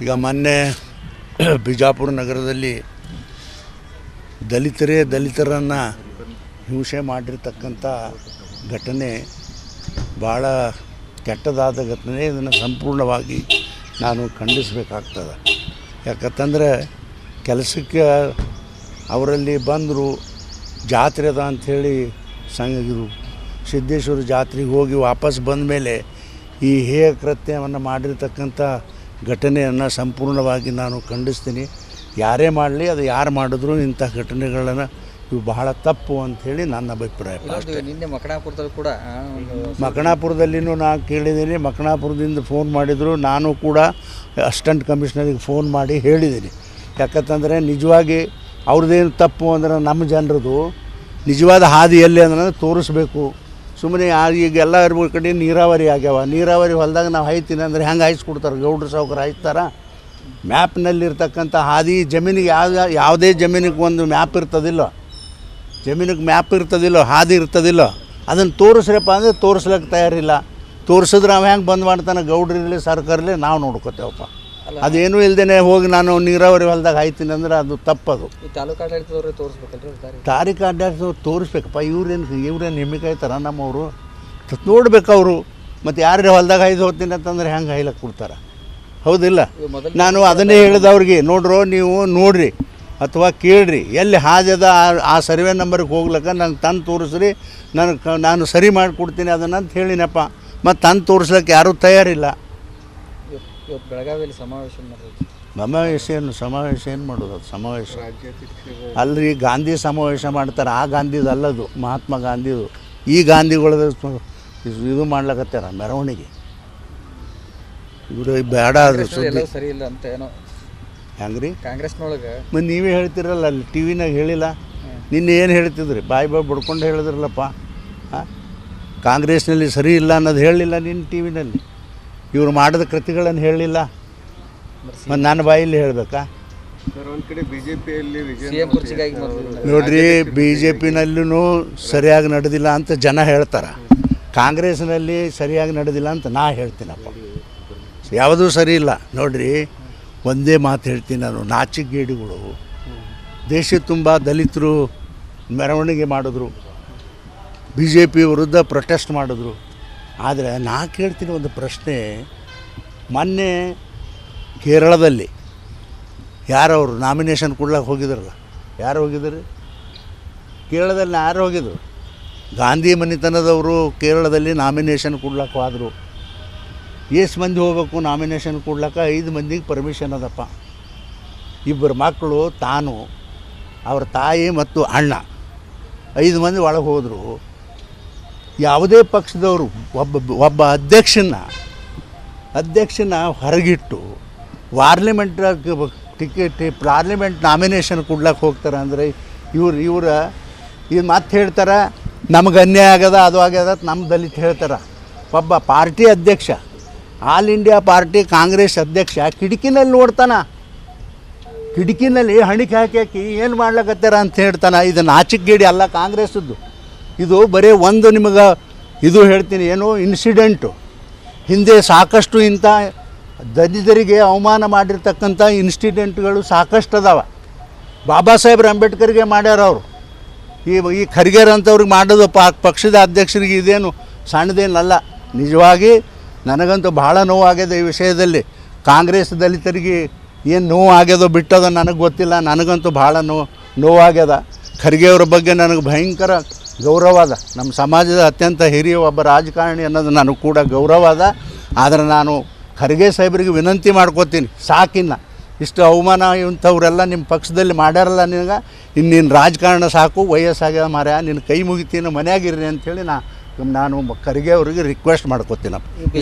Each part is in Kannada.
ಈಗ ಮೊನ್ನೆ ಬಿಜಾಪುರ ನಗರದಲ್ಲಿ ದಲಿತರನ್ನು ಹಿಂಸೆ ಮಾಡಿರ್ತಕ್ಕಂಥ ಘಟನೆ ಭಾಳ ಕೆಟ್ಟದಾದ ಘಟನೆ. ಇದನ್ನು ಸಂಪೂರ್ಣವಾಗಿ ನಾನು ಖಂಡಿಸಬೇಕಾಗ್ತದೆ. ಯಾಕಂತಂದರೆ ಕೆಲಸಕ್ಕೆ ಅವರಲ್ಲಿ ಬಂದರು, ಜಾತ್ರೆ ಅದ ಅಂಥೇಳಿ ಸಂಘರು ಸಿದ್ದೇಶ್ವರ ಜಾತ್ರೆಗೆ ಹೋಗಿ ವಾಪಸ್ ಬಂದ ಮೇಲೆ ಈ ಹೇಯ ಕೃತ್ಯವನ್ನು ಮಾಡಿರ್ತಕ್ಕಂಥ ಘಟನೆಯನ್ನು ಸಂಪೂರ್ಣವಾಗಿ ನಾನು ಖಂಡಿಸ್ತೀನಿ. ಯಾರೇ ಮಾಡಲಿ, ಅದು ಯಾರು ಮಾಡಿದ್ರು ಇಂಥ ಘಟನೆಗಳನ್ನು ಇವು ಬಹಳ ತಪ್ಪು ಅಂಥೇಳಿ ನನ್ನ ಅಭಿಪ್ರಾಯ. ನಿನ್ನೆ ಮಕಣಾಪುರದಲ್ಲಿ ಕೂಡ ಮಕಣಾಪುರದಲ್ಲಿನೂ ನಾನು ಕೇಳಿದ್ದೀನಿ. ಮಕಣಾಪುರದಿಂದ ಫೋನ್ ಮಾಡಿದರು. ನಾನು ಕೂಡ ಅಸಿಸ್ಟೆಂಟ್ ಕಮಿಷನರಿಗೆ ಫೋನ್ ಮಾಡಿ ಹೇಳಿದ್ದೀನಿ. ಯಾಕಂತಂದರೆ ನಿಜವಾಗಿ ಅವ್ರದ್ದೇನು ತಪ್ಪು ಅಂದರೆ ನಮ್ಮ ಜನರದು ನಿಜವಾದ ಹಾದಿ ಎಲ್ಲಿ ಅಂದ್ರೆ ತೋರಿಸ್ಬೇಕು. ಸುಮ್ಮನೆ ಈಗೆಲ್ಲ ಇರ್ಬೋದು ಕಡೆ ನೀರಾವರಿ ಆಗ್ಯಾವ. ನೀರಾವರಿ ಹೊಲದಾಗ ನಾವು ಹಾಯ್ತೀನಿ ಅಂದರೆ ಹೆಂಗೆ ಹಾಯಿಸ್ಕೊಡ್ತಾರೆ? ಗೌಡ್ರ ಸಾವುಕಾರ ಹಾಯ್ತಾರ? ಮ್ಯಾಪ್ನಲ್ಲಿರ್ತಕ್ಕಂಥ ಹಾದಿ ಜಮೀನಿಗೆ ಯಾವುದೇ ಜಮೀನಿಗೆ ಒಂದು ಮ್ಯಾಪ್ ಇರ್ತದಿಲ್ಲ, ಜಮೀನಿಗೆ ಮ್ಯಾಪ್ ಇರ್ತದಿಲ್ಲ, ಹಾದಿ ಇರ್ತದಿಲ್ಲ. ಅದನ್ನು ತೋರಿಸ್ರಪ್ಪ ಅಂದರೆ ತೋರಿಸ್ಲಿಕ್ಕೆ ತಯಾರಿಲ್ಲ. ತೋರಿಸಿದ್ರೆ ಅವ ಹೆಂಗೆ ಬಂದ್ ಮಾಡ್ತಾನೆ? ಗೌಡ್ರಿರಲಿ ಸರ್ಕಾರಲಿ ನಾವು ನೋಡ್ಕೋತೇವಪ್ಪ. ಅದೇನೂ ಇಲ್ದೇ ಹೋಗಿ ನಾನು ನೀರಾವರಿ ಹೊಲದಾಗ ಹಾಯ್ತೀನಿ ಅಂದ್ರೆ ಅದು ತಪ್ಪದು. ತಾಲೂಕು ಆಡಳಿತದವ್ರೆ ತೋರಿಸ್ಬೇಕಲ್ರಿ? ತಾರೀಕು ಆಡಳಿತದವ್ರು ತೋರಿಸ್ಬೇಕಪ್ಪ. ಇವ್ರೇನು ಹೆಮ್ಮಿಕಾಯ್ತಾರ ನಮ್ಮವರು? ನೋಡ್ಬೇಕು ಅವರು. ಮತ್ತು ಯಾರೇ ಹೊಲದಾಗ ಹಾಯ್ದು ಹೋಗ್ತೀನಿ ಅಂತಂದ್ರೆ ಹೆಂಗೆ ಹಾಯ್ಲಕ್ಕೆ ಕೊಡ್ತಾರೆ? ಹೌದಿಲ್ಲ? ನಾನು ಅದನ್ನೇ ಹೇಳಿದವ್ರಿಗೆ, ನೋಡ್ರೋ ನೀವು ನೋಡಿರಿ ಅಥವಾ ಕೇಳ್ರಿ, ಎಲ್ಲಿ ಹಾದಿದ ಆ ಸರ್ವೆ ನಂಬರ್ಗೆ ಹೋಗ್ಲಿಕ್ಕೆ ನಂಗೆ ತಂದು ತೋರಿಸ್ರಿ, ನಾನು ಸರಿ ಮಾಡಿಕೊಡ್ತೀನಿ ಅದನ್ನು ಅಂತ ಹೇಳಿನಪ್ಪ. ಮತ್ತು ತಂದು ತೋರಿಸ್ಲಿಕ್ಕೆ ಯಾರೂ ತಯಾರಿಲ್ಲ. ಇವತ್ತು ಬೆಳಗಾವಿಯಲ್ಲಿ ಸಮಾವೇಶ ಏನು ಮಾಡೋದು? ಅದು ಸಮಾವೇಶ ಅಲ್ರಿ, ಗಾಂಧಿ ಸಮಾವೇಶ ಮಾಡ್ತಾರೆ. ಆ ಗಾಂಧಿದು ಅಲ್ಲದು, ಮಹಾತ್ಮ ಗಾಂಧಿದು. ಈ ಗಾಂಧಿಗಳದ ಇದು ಮಾಡ್ಲಕತ್ತಾರ ಮೆರವಣಿಗೆ. ಇವರು ಬೇಡ ಅದು ಸುದ್ದಿ ಸರಿ ಇಲ್ಲ ಅಂತ ಏನೋ ಹೆಂಗ್ರಿ ಕಾಂಗ್ರೆಸ್ನೊಳಗೆ. ಮತ್ತು ನೀವೇ ಹೇಳ್ತಿರಲ್ಲ, ಅಲ್ಲಿ ಟಿ ವಿನಾಗ ಹೇಳಿಲ್ಲ? ನಿನ್ನೆ ಏನು ಹೇಳ್ತಿದ್ರಿ? ಬಾಯಿ ಬಡ್ಕೊಂಡು ಹೇಳಿದ್ರಲ್ಲಪ್ಪ. ಕಾಂಗ್ರೆಸ್ನಲ್ಲಿ ಸರಿ ಇಲ್ಲ ಅನ್ನೋದು ಹೇಳಲಿಲ್ಲ ನಿನ್ನ ಟಿ ವಿನಲ್ಲಿ. ಇವರು ಮಾಡಿದ ಕೃತಿಗಳನ್ನು ಹೇಳಲಿಲ್ಲ, ಮತ್ತು ನನ್ನ ಬಾಯಲ್ಲಿ ಹೇಳಬೇಕಾ? ನೋಡ್ರಿ, ಬಿ ಜೆ ಪಿನಲ್ಲೂ ಸರಿಯಾಗಿ ನಡೆದಿಲ್ಲ ಅಂತ ಜನ ಹೇಳ್ತಾರೆ, ಕಾಂಗ್ರೆಸ್ನಲ್ಲಿ ಸರಿಯಾಗಿ ನಡೆದಿಲ್ಲ ಅಂತ ನಾ ಹೇಳ್ತೀನಪ್ಪ. ಯಾವುದೂ ಸರಿ ಇಲ್ಲ. ನೋಡ್ರಿ, ಒಂದೇ ಮಾತು ಹೇಳ್ತೀನಿ ನಾನು, ನಾಚಿಗೇಡಿಗಳು ದೇಶ ತುಂಬ ದಲಿತರು ಮೆರವಣಿಗೆ ಮಾಡಿದ್ರು, ಬಿ ಜೆ ಪಿ ವಿರುದ್ಧ ಪ್ರೊಟೆಸ್ಟ್ ಮಾಡಿದ್ರು. ಆದರೆ ನಾ ಕೇಳ್ತೀನಿ ಒಂದು ಪ್ರಶ್ನೆ. ಮೊನ್ನೆ ಕೇರಳದಲ್ಲಿ ಯಾರವರು ನಾಮಿನೇಷನ್ ಕೊಡ್ಲಿಕ್ಕೆ ಹೋಗಿದ್ರಲ್ಲ, ಯಾರು ಹೋಗಿದ್ರು? ಕೇರಳದಲ್ಲಿ ಯಾರು ಹೋಗಿದ್ರು? ಗಾಂಧಿ ಮನೆತನದವರು ಕೇರಳದಲ್ಲಿ ನಾಮಿನೇಷನ್ ಕೊಡ್ಲಿಕ್ಕೆ ಹೋದರು. ಎಷ್ಟು ಮಂದಿ ಹೋಗ್ಬೇಕು ನಾಮಿನೇಷನ್ ಕೊಡ್ಲಿಕ್ಕೆ? 5 ಮಂದಿಗೆ ಪರ್ಮಿಷನ್ ಅದಪ್ಪ. 2 ಮಕ್ಕಳು, ತಾನು, ಅವ್ರ ತಾಯಿ ಮತ್ತು ಅಣ್ಣ, 5 ಮಂದಿ ಒಳಗೆ ಹೋದರು. ಯಾವುದೇ ಪಕ್ಷದವರು ಒಬ್ಬ ಅಧ್ಯಕ್ಷನ ಹೊರಗಿಟ್ಟು ಪಾರ್ಲಿಮೆಂಟ್ ನಾಮಿನೇಷನ್ ಕೊಡ್ಲಿಕ್ಕೆ ಹೋಗ್ತಾರೆ ಅಂದರೆ ಇವ್ರ ಇದು ಮತ್ತೆ ಹೇಳ್ತಾರೆ, ನಮಗೆ ಅನ್ಯಾಯ ಆಗ್ಯದ, ಅದು ಆಗ್ಯದ ನಮ್ಮ ದಲಿತ ಹೇಳ್ತಾರೆ. ಒಬ್ಬ ಪಾರ್ಟಿ ಅಧ್ಯಕ್ಷ, ಆಲ್ ಇಂಡಿಯಾ ಪಾರ್ಟಿ ಕಾಂಗ್ರೆಸ್ ಅಧ್ಯಕ್ಷ ಕಿಟಕಿನಲ್ಲಿ ನೋಡ್ತಾನೆ, ಕಿಟಕಿನಲ್ಲಿ ಹಣಿಕೆ ಹಾಕಿ ಏನು ಮಾಡ್ಲಕತ್ತಾರ ಅಂತ ಹೇಳ್ತಾನೆ. ಇದು ನಾಚಿಕೆಗೇಡಿ ಅಲ್ಲ ಕಾಂಗ್ರೆಸ್ಸದ್ದು. ಇದು ಬರೀ ಒಂದು ನಿಮಗೆ ಇದು ಹೇಳ್ತೀನಿ, ಏನು ಇನ್ಸಿಡೆಂಟು. ಹಿಂದೆ ಸಾಕಷ್ಟು ಇಂಥ ದಲಿತರಿಗೆ ಅವಮಾನ ಮಾಡಿರ್ತಕ್ಕಂಥ ಇನ್ಸಿಡೆಂಟ್ಗಳು ಸಾಕಷ್ಟು ಅದಾವ. ಬಾಬಾ ಸಾಹೇಬ್ರ ಅಂಬೇಡ್ಕರ್ಗೆ ಮಾಡ್ಯಾರ ಅವರು. ಈ ಖರ್ಗೆರ್ ಅಂಥವ್ರಿಗೆ ಮಾಡೋದು ಪಕ್ಷದ ಅಧ್ಯಕ್ಷರಿಗೆ ಇದೇನು ಸಣ್ಣದೇನಲ್ಲ. ನಿಜವಾಗಿ ನನಗಂತೂ ಭಾಳ ನೋವಾಗ್ಯದ ಈ ವಿಷಯದಲ್ಲಿ. ಕಾಂಗ್ರೆಸ್ ದಲಿತರಿಗೆ ಏನು ನೋವು ಆಗ್ಯದೋ ಬಿಟ್ಟದೋ ನನಗೆ ಗೊತ್ತಿಲ್ಲ. ನನಗಂತೂ ಭಾಳ ನೋವಾಗ್ಯದ. ಖರ್ಗೆಯವರ ಬಗ್ಗೆ ನನಗೆ ಭಯಂಕರ ಗೌರವ ಅದ. ನಮ್ಮ ಸಮಾಜದ ಅತ್ಯಂತ ಹಿರಿಯ ಒಬ್ಬ ರಾಜಕಾರಣಿ ಅನ್ನೋದು ನನಗೆ ಕೂಡ ಗೌರವ ಅದ. ಆದರೆ ನಾನು ಖರ್ಗೆ ಸಾಹೇಬ್ರಿಗೆ ವಿನಂತಿ ಮಾಡ್ಕೋತೀನಿ, ಸಾಕಿನ್ನ ಇಷ್ಟು ಅವಮಾನ ಇಂಥವ್ರೆಲ್ಲ ನಿಮ್ಮ ಪಕ್ಷದಲ್ಲಿ ಮಾಡ್ಯಾರಲ್ಲ, ಇನ್ನೇನು ರಾಜಕಾರಣ ಸಾಕು, ವಯಸ್ಸಾಗ್ಯದ ಮಾರ್ಯ, ನಿನ್ನ ಕೈ ಮುಗಿತೀನಿ, ಮನೆಯಾಗಿರ್ರಿ ಅಂಥೇಳಿ ನಾನು ಖರ್ಗೆ ಅವರಿಗೆ ರಿಕ್ವೆಸ್ಟ್ ಮಾಡ್ಕೋತೀನಪ್ಪ.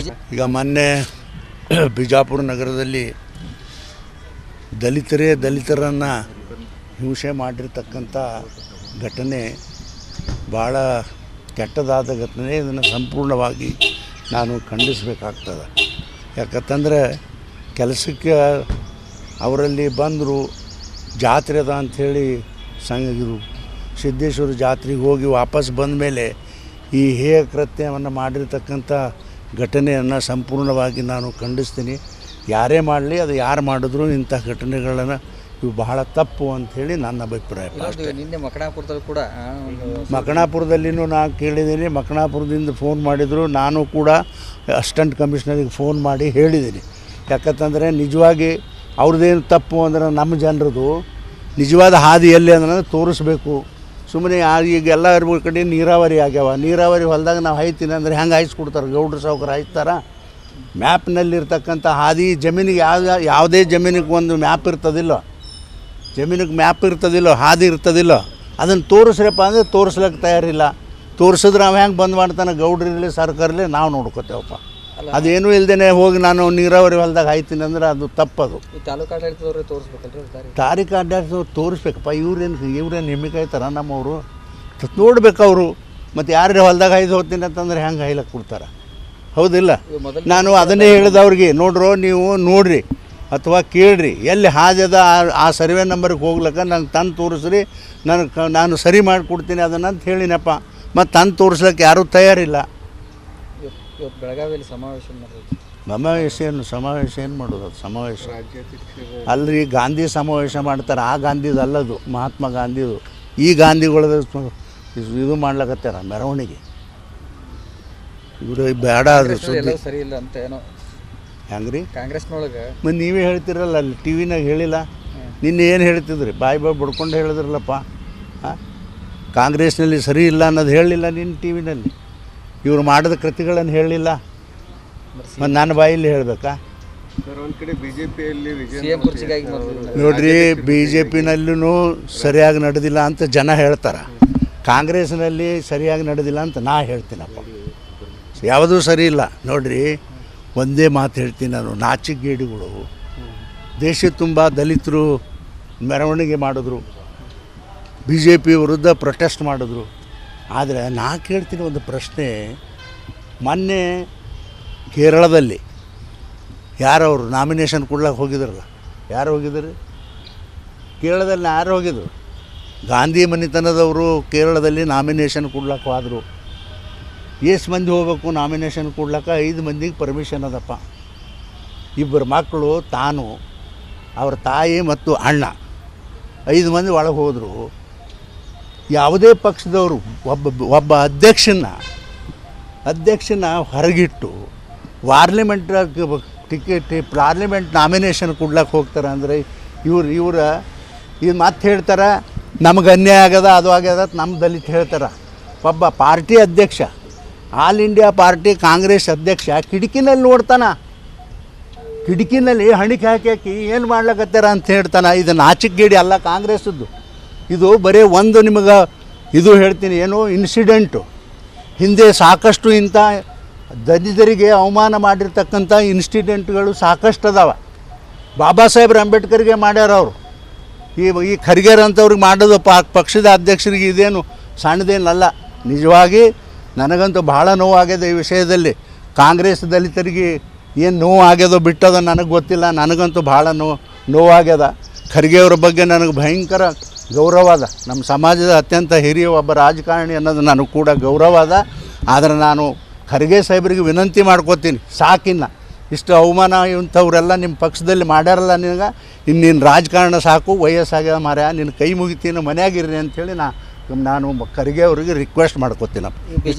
ಈಗ ಮೊನ್ನೆ ಬಿಜಾಪುರ ನಗರದಲ್ಲಿ ದಲಿತರನ್ನು ಹಿಂಸೆ ಮಾಡಿರ್ತಕ್ಕಂಥ ಘಟನೆ ಭಾಳ ಕೆಟ್ಟದಾದ ಘಟನೆ. ಇದನ್ನು ಸಂಪೂರ್ಣವಾಗಿ ನಾನು ಖಂಡಿಸಬೇಕಾಗ್ತದೆ. ಯಾಕಂತಂದರೆ ಕೆಲಸಕ್ಕೆ ಅವರಲ್ಲಿ ಬಂದರು, ಜಾತ್ರೆ ಅದ ಅಂಥೇಳಿ ಸಂಘರು ಸಿದ್ದೇಶ್ವರ ಜಾತ್ರೆಗೆ ಹೋಗಿ ವಾಪಸ್ ಬಂದ ಮೇಲೆ ಈ ಹೇಯ ಕೃತ್ಯವನ್ನು ಮಾಡಿರ್ತಕ್ಕಂಥ ಘಟನೆಯನ್ನು ಸಂಪೂರ್ಣವಾಗಿ ನಾನು ಖಂಡಿಸ್ತೀನಿ. ಯಾರೇ ಮಾಡಲಿ ಅದು ಯಾರು ಮಾಡಿದ್ರು ಇಂಥ ಘಟನೆಗಳನ್ನು ಇವು ಬಹಳ ತಪ್ಪು ಅಂಥೇಳಿ ನನ್ನ ಅಭಿಪ್ರಾಯ. ಇನ್ನೊಂದು ನಿನ್ನೆ ಮಕಣಾಪುರದಲ್ಲಿ ಕೂಡ ಮಕಣಾಪುರದಲ್ಲಿನೂ ನಾನು ಕೇಳಿದ್ದೀನಿ, ಮಕಣಾಪುರದಿಂದ ಫೋನ್ ಮಾಡಿದರು, ನಾನು ಕೂಡ ಅಸಿಸ್ಟೆಂಟ್ ಕಮಿಷನರಿಗೆ ಫೋನ್ ಮಾಡಿ ಹೇಳಿದ್ದೀನಿ. ಯಾಕಂತಂದರೆ ನಿಜವಾಗಿ ಅವ್ರದ್ದೇನು ತಪ್ಪು ಅಂದ್ರೆ ನಮ್ಮ ಜನರದು ನಿಜವಾದ ಹಾದಿ ಎಲ್ಲಿ ಅಂದ್ರೆ ತೋರಿಸ್ಬೇಕು. ಸುಮ್ಮನೆ ಈಗ ಎಲ್ಲರ ಕಡೆ ನೀರಾವರಿ ಆಗ್ಯಾವ, ನೀರಾವರಿ ಹೊಲದಾಗ ನಾವು ಹಾಯ್ತೀನಿ ಅಂದರೆ ಹೆಂಗೆ ಹಾಯಿಸ್ಕೊಡ್ತಾರೆ? ಗೌಡ್ರ ಸಾವ್ಕಾರ ಹಾಯ್ತಾರ? ಮ್ಯಾಪ್ನಲ್ಲಿರ್ತಕ್ಕಂಥ ಹಾದಿ ಜಮೀನಿಗೆ ಯಾವುದೇ ಜಮೀನಿಗೆ ಒಂದು ಮ್ಯಾಪ್ ಇರ್ತದಿಲ್ಲ, ಜಮೀನಿಗೆ ಮ್ಯಾಪ್ ಇರ್ತದಿಲ್ಲ, ಹಾದಿ ಇರ್ತದಿಲ್ಲ. ಅದನ್ನು ತೋರಿಸ್ರಪ್ಪ ಅಂದರೆ ತೋರಿಸ್ಲಿಕ್ಕೆ ತಯಾರಿಲ್ಲ. ತೋರಿಸಿದ್ರೆ ನಾವು ಹೆಂಗೆ ಬಂದ್ ಮಾಡ್ತಾನೆ? ಗೌಡ್ರಿರಲಿ ಸರ್ಕಾರಲಿ ನಾವು ನೋಡ್ಕೋತೇವಪ್ಪ. ಅದೇನೂ ಇಲ್ದೇ ಹೋಗಿ ನಾನು ನೀರಾವರಿ ಹೊಲದಾಗ ಹಾಯ್ತೀನಿ ಅಂದ್ರೆ ಅದು ತಪ್ಪದು. ಈ ತಾಲೂಕು ಆಡಳಿತದವ್ರೆ ತೋರಿಸ್ಬೇಕಲ್ರಿ ದಾರಿ? ತಾರೀಕು ಅಡ್ಡಾಡ್ಸೋರು ತೋರಿಸ್ಬೇಕಪ್ಪ. ಇವ್ರೇನು ಹೆಮ್ಮಿಕಾಯ್ತಾರ ನಮ್ಮವರು? ನೋಡ್ಬೇಕು ಅವರು. ಮತ್ತು ಯಾರೇ ಹೊಲದಾಗ ಹಾಯ್ದು ಹೋಗ್ತೀನಿ ಅಂತಂದ್ರೆ ಹೆಂಗೆ ಹಾಯ್ಲಕ್ಕೆ ಕೊಡ್ತಾರೆ? ಹೌದಿಲ್ಲ? ನಾನು ಅದನ್ನೇ ಹೇಳಿದವ್ರಿಗೆ, ನೋಡ್ರೋ ನೀವು ನೋಡ್ರಿ ಅಥವಾ ಕೇಳ್ರಿ, ಎಲ್ಲಿ ಹಾದಿದ ಆ ಸರ್ವೆ ನಂಬರ್ಗೆ ಹೋಗ್ಲಿಕ್ಕೆ ನಂಗೆ ತಂದು ತೋರಿಸ್ರಿ, ನಾನು ಸರಿ ಮಾಡಿಕೊಡ್ತೀನಿ ಅದನ್ನು ಅಂತ ಹೇಳಿನಪ್ಪ. ಮತ್ತು ತಂದು ತೋರಿಸ್ಲಿಕ್ಕೆ ಯಾರೂ ತಯಾರಿಲ್ಲ. ಇವತ್ತು ಬೆಳಗಾವಿಯಲ್ಲಿ ಸಮಾವೇಶ ಸಮಾವೇಶ ಏನು ಮಾಡೋದು? ಅದು ಸಮಾವೇಶ ಅಲ್ರಿ, ಗಾಂಧಿ ಸಮಾವೇಶ ಮಾಡ್ತಾರೆ. ಆ ಗಾಂಧಿದು ಅಲ್ಲದು, ಮಹಾತ್ಮ ಗಾಂಧಿದು. ಈ ಗಾಂಧಿಗಳದ ಇದು ಮಾಡ್ಲಕತ್ತಾರ ಮೆರವಣಿಗೆ. ಇವರು ಬೇಡ ಅದು ಸುದ್ದಿ ಸರಿ ಇಲ್ಲ ಅಂತ ಏನೋ ಹೆಂಗ್ರಿ ಕಾಂಗ್ರೆಸ್ನೊಳಗೆ. ಮತ್ತು ನೀವೇ ಹೇಳ್ತಿರಲ್ಲ, ಅಲ್ಲಿ ಟಿ ವಿನಾಗ ಹೇಳಿಲ್ಲ? ನಿನ್ನೆ ಏನು ಹೇಳ್ತಿದ್ರಿ? ಬಾಯಿ ಬಡ್ಕೊಂಡು ಹೇಳಿದ್ರಲ್ಲಪ್ಪ. ಹಾಂ, ಕಾಂಗ್ರೆಸ್ನಲ್ಲಿ ಸರಿ ಇಲ್ಲ ಅನ್ನೋದು ಹೇಳಲಿಲ್ಲ ನಿನ್ನ ಟಿ ವಿನಲ್ಲಿ? ಇವರು ಮಾಡಿದ ಕೃತಿಗಳನ್ನು ಹೇಳಲಿಲ್ಲ? ಮತ್ತು ನನ್ನ ಬಾಯಲ್ಲಿ ಹೇಳಬೇಕಾ? ಒಂದು ಕಡೆ ಬಿಜೆಪಿಯಲ್ಲಿ ಸಿಎಂ ಕುರ್ಚಿಗಾಗಿ ನೋಡ್ರಿ, ಬಿ ಜೆ ಪಿನಲ್ಲೂ ಸರಿಯಾಗಿ ನಡೆದಿಲ್ಲ ಅಂತ ಜನ ಹೇಳ್ತಾರೆ, ಕಾಂಗ್ರೆಸ್ನಲ್ಲಿ ಸರಿಯಾಗಿ ನಡೆದಿಲ್ಲ ಅಂತ ನಾ ಹೇಳ್ತೀನಪ್ಪ. ಯಾವುದೂ ಸರಿ ಇಲ್ಲ. ನೋಡ್ರಿ, ಒಂದೇ ಮಾತು ಹೇಳ್ತೀನಿ ನಾನು, ನಾಚಿಗೇಡಿಗಳು ದೇಶ ತುಂಬ ದಲಿತರು ಮೆರವಣಿಗೆ ಮಾಡಿದ್ರು, ಬಿ ಜೆ ಪಿ ವಿರುದ್ಧ ಪ್ರೊಟೆಸ್ಟ್ ಮಾಡಿದ್ರು. ಆದರೆ ನಾ ಕೇಳ್ತೀನಿ ಒಂದು ಪ್ರಶ್ನೆ. ಮೊನ್ನೆ ಕೇರಳದಲ್ಲಿ ಯಾರವರು ನಾಮಿನೇಷನ್ ಕೊಡ್ಲಿಕ್ಕೆ ಹೋಗಿದ್ರಲ್ಲ, ಯಾರು ಹೋಗಿದ್ರು? ಕೇರಳದಲ್ಲಿ ಯಾರು ಹೋಗಿದ್ರು? ಗಾಂಧಿ ಮನೆತನದವರು ಕೇರಳದಲ್ಲಿ ನಾಮಿನೇಷನ್ ಕೊಡ್ಲಿಕ್ಕೆ ಹೋದರು. ಎಷ್ಟು ಮಂದಿ ಹೋಗ್ಬೇಕು ನಾಮಿನೇಷನ್ ಕೊಡ್ಲಿಕ್ಕೆ? 5 ಮಂದಿಗೆ ಪರ್ಮಿಷನ್ ಅದಪ್ಪ. 2 ಮಕ್ಕಳು, ತಾನು, ಅವ್ರ ತಾಯಿ ಮತ್ತು ಅಣ್ಣ, 5 ಮಂದಿ ಒಳಗೆ ಹೋದರು. ಯಾವುದೇ ಪಕ್ಷದವರು ಒಬ್ಬ ಅಧ್ಯಕ್ಷನ ಹೊರಗಿಟ್ಟು ಪಾರ್ಲಿಮೆಂಟ್ ನಾಮಿನೇಷನ್ ಕೊಡ್ಲಿಕ್ಕೆ ಹೋಗ್ತಾರೆ ಅಂದರೆ ಇವ್ರ ಇದು ಮತ್ತೆ ಹೇಳ್ತಾರೆ, ನಮಗೆ ಅನ್ಯಾಯ ಆಗ್ಯದ, ಅದು ಆಗ್ಯದ ನಮ್ಮ ದಲಿತ ಹೇಳ್ತಾರೆ. ಒಬ್ಬ ಪಾರ್ಟಿ ಅಧ್ಯಕ್ಷ, ಆಲ್ ಇಂಡಿಯಾ ಪಾರ್ಟಿ ಕಾಂಗ್ರೆಸ್ ಅಧ್ಯಕ್ಷ ಕಿಟಕಿನಲ್ಲಿ ನೋಡ್ತಾನೆ, ಕಿಟಕಿನಲ್ಲಿ ಹಣಿಕೆ ಹಾಕಿ ಏನು ಮಾಡ್ಲಕತ್ತಾರ ಅಂತ ಹೇಳ್ತಾನೆ. ಇದು ನಾಚಿಕೆಗೇಡಿ ಅಲ್ಲ ಕಾಂಗ್ರೆಸ್ಸದ್ದು. ಇದು ಬರೀ ಒಂದು ನಿಮಗೆ ಇದು ಹೇಳ್ತೀನಿ, ಏನು ಇನ್ಸಿಡೆಂಟು. ಹಿಂದೆ ಸಾಕಷ್ಟು ಇಂಥ ದಲಿತರಿಗೆ ಅವಮಾನ ಮಾಡಿರ್ತಕ್ಕಂಥ ಇನ್ಸಿಡೆಂಟ್ಗಳು ಸಾಕಷ್ಟು ಅದಾವ. ಬಾಬಾ ಸಾಹೇಬ್ರ ಅಂಬೇಡ್ಕರ್ಗೆ ಮಾಡ್ಯಾರ ಅವರು. ಈ ಖರ್ಗೆರ್ ಅಂಥವ್ರಿಗೆ ಮಾಡೋದು ಪಕ್ಷದ ಅಧ್ಯಕ್ಷರಿಗೆ ಇದೇನು ಸಣ್ಣದೇನಲ್ಲ. ನಿಜವಾಗಿ ನನಗಂತೂ ಭಾಳ ನೋವಾಗ್ಯದ ಈ ವಿಷಯದಲ್ಲಿ. ಕಾಂಗ್ರೆಸ್ ದಲಿತರಿಗೆ ಏನು ನೋವು ಆಗ್ಯದೋ ಬಿಟ್ಟದೋ ನನಗೆ ಗೊತ್ತಿಲ್ಲ, ನನಗಂತೂ ಭಾಳ ನೋವಾಗ್ಯದ. ಖರ್ಗೆಯವ್ರ ಬಗ್ಗೆ ನನಗೆ ಭಯಂಕರ ಗೌರವ ಅದ. ನಮ್ಮ ಸಮಾಜದ ಅತ್ಯಂತ ಹಿರಿಯ ಒಬ್ಬ ರಾಜಕಾರಣಿ ಅನ್ನೋದು ನನಗೆ ಕೂಡ ಗೌರವ ಅದ. ಆದರೆ ನಾನು ಖರ್ಗೆ ಸಾಹೇಬ್ರಿಗೆ ವಿನಂತಿ ಮಾಡ್ಕೋತೀನಿ, ಸಾಕಿನ್ನ ಇಷ್ಟು ಅವಮಾನ ಇಂಥವ್ರೆಲ್ಲ ನಿಮ್ಮ ಪಕ್ಷದಲ್ಲಿ ಮಾಡ್ಯಾರಲ್ಲ, ನೀನು ರಾಜಕಾರಣ ಸಾಕು, ವಯಸ್ಸಾಗ್ಯದ ಮಾರ್ಯ, ನಿನ್ನ ಕೈ ಮುಗಿತೀನಿ, ಮನೆಯಾಗಿರ್ರಿ ಅಂಥೇಳಿ ನಾನು ಖರ್ಗೆ ಅವ್ರಿಗೆ ರಿಕ್ವೆಸ್ಟ್ ಮಾಡ್ಕೋತೀನಪ್ಪ.